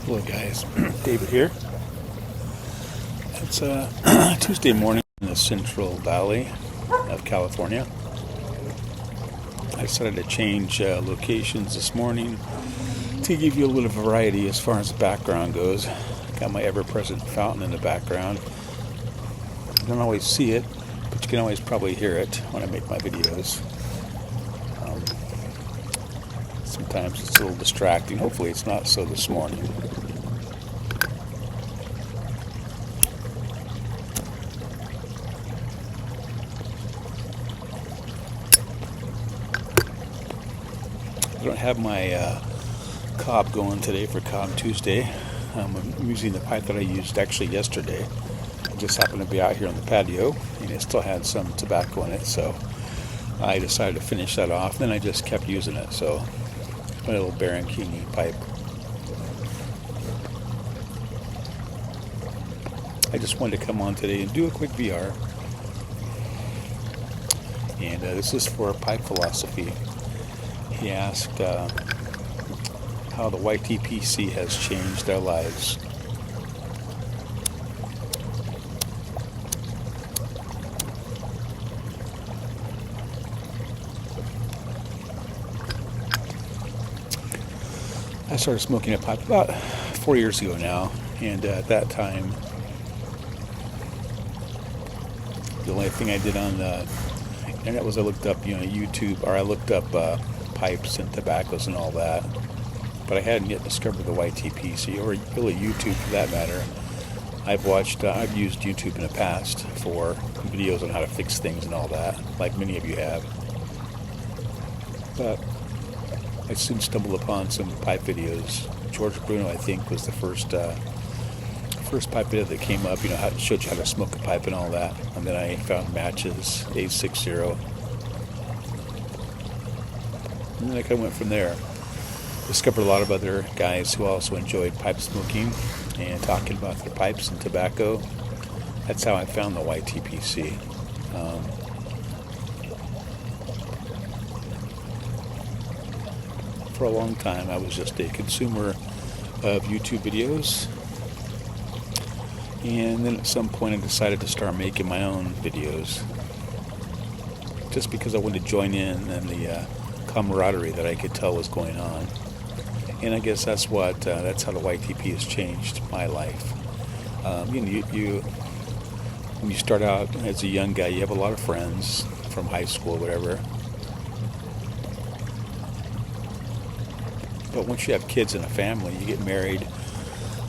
Hello guys, David here. It's Tuesday morning in the Central Valley of California. I decided to change locations this morning to give you a little variety as far as the background goes. Got my ever-present fountain in the background. You don't always see it, but you can always probably hear it when I make my videos. Sometimes it's a little distracting. Hopefully it's not so this morning. I don't have my cob going today for Cob Tuesday. I'm using the pipe that I used actually yesterday. I just happened to be out here on the patio and it still had some tobacco in it, so I decided to finish that off. Then I just kept using it, so my little Barankini pipe. I just wanted to come on today and do a quick VR. And this is for Pipephilosophy. He asked how the YTPC has changed their lives. I started smoking a pipe about 4 years ago now, and at that time, the only thing I did on the internet was I looked up, YouTube, or I looked up pipes and tobaccos and all that. But I hadn't yet discovered the YTPC, or really YouTube for that matter. I've used YouTube in the past for videos on how to fix things and all that, like many of you have. But I soon stumbled upon some pipe videos. George Bruno, I think, was the first pipe video that came up, how it showed you how to smoke a pipe and all that. And then I found Matches, A60. And then I kind of went from there. Discovered a lot of other guys who also enjoyed pipe smoking and talking about their pipes and tobacco. That's how I found the YTPC. For a long time, I was just a consumer of YouTube videos. And then at some point, I decided to start making my own videos. Just because I wanted to join in and the camaraderie that I could tell was going on. And I guess that's how the YTP has changed my life. When you start out as a young guy, you have a lot of friends from high school, whatever. But once you have kids and a family, you get married,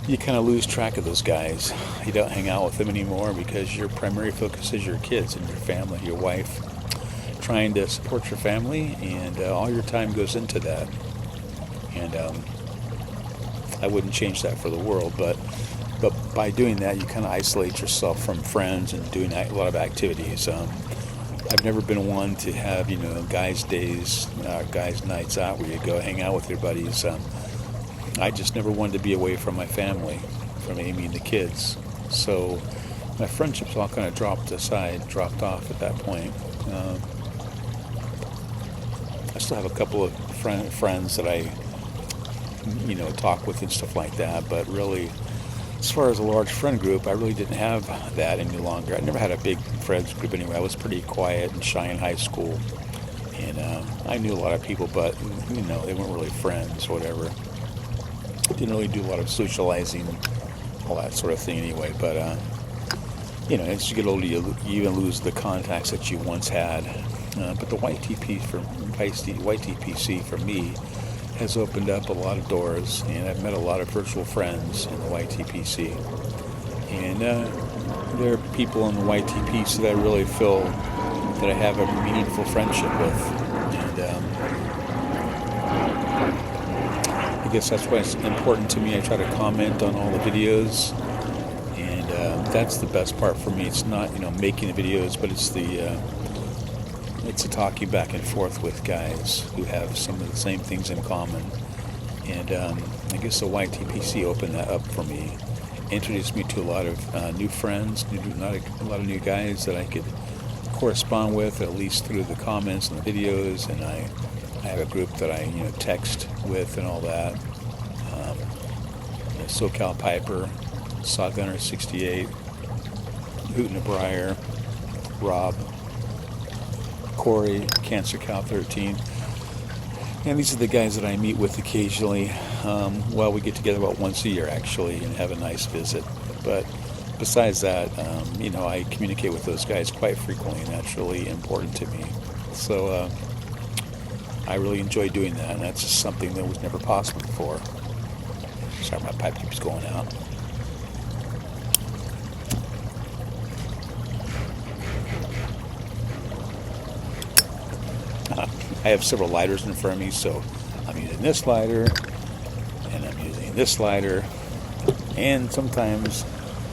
you kind of lose track of those guys. You don't hang out with them anymore because your primary focus is your kids and your family, your wife, trying to support your family, and all your time goes into that. And I wouldn't change that for the world, but by doing that, you kind of isolate yourself from friends and doing a lot of activities. I've never been one to have, guys' days, guys' nights out where you go hang out with your buddies. I just never wanted to be away from my family, from Amy and the kids. So my friendships all kind of dropped off at that point. I still have a couple of friends that I, talk with and stuff like that, but really, as far as a large friend group, I really didn't have that any longer. I never had a big friends group anyway. I was pretty quiet and shy in high school, and I knew a lot of people, but they weren't really friends or whatever. Didn't really do a lot of socializing, all that sort of thing anyway. But as you get older, you even lose the contacts that you once had. But the YTPC for me has opened up a lot of doors, and I've met a lot of virtual friends in the YTPC. And there are people in the YTPC that I really feel that I have a meaningful friendship with. And I guess that's why it's important to me. I try to comment on all the videos, and that's the best part for me. It's not, making the videos, but it's the talking back and forth with guys who have some of the same things in common. And I guess the YTPC opened that up for me, introduced me to a lot of new friends, a lot of new guys that I could correspond with, at least through the comments and the videos. And I have a group that I text with and all that. SoCal Piper, Saw Gunner 68, Hoot and a Briar, Rob, Corey, Cancer Cow 13. And these are the guys that I meet with occasionally. Well, we get together about once a year, actually, and have a nice visit. But besides that, I communicate with those guys quite frequently, and that's really important to me. So I really enjoy doing that, and that's just something that was never possible before. Sorry, my pipe keeps going out. I have several lighters in front of me, so I'm using this lighter, and I'm using this lighter, and sometimes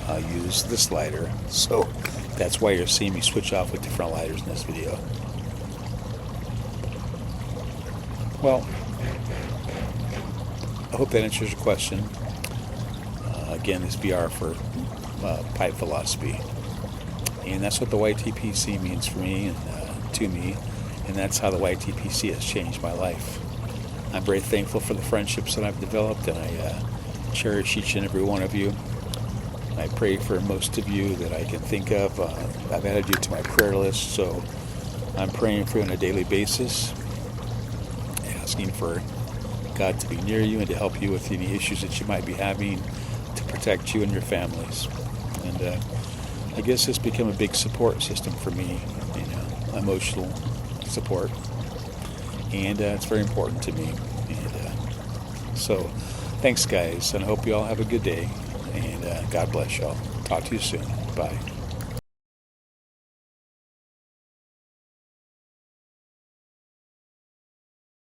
I'll use this lighter. So that's why you're seeing me switch off with different lighters in this video. Well, I hope that answers your question. Again, this BR for Pipe Philosophy. And that's what the YTPC means for me and to me. And that's how the YTPC has changed my life. I'm very thankful for the friendships that I've developed, and I cherish each and every one of you. I pray for most of you that I can think of. I've added you to my prayer list, so I'm praying for you on a daily basis, asking for God to be near you and to help you with any issues that you might be having, to protect you and your families. And I guess it's become a big support system for me, emotional support, and it's very important to me. And so thanks, guys, and I hope you all have a good day, and God bless y'all. Talk to you soon. Bye.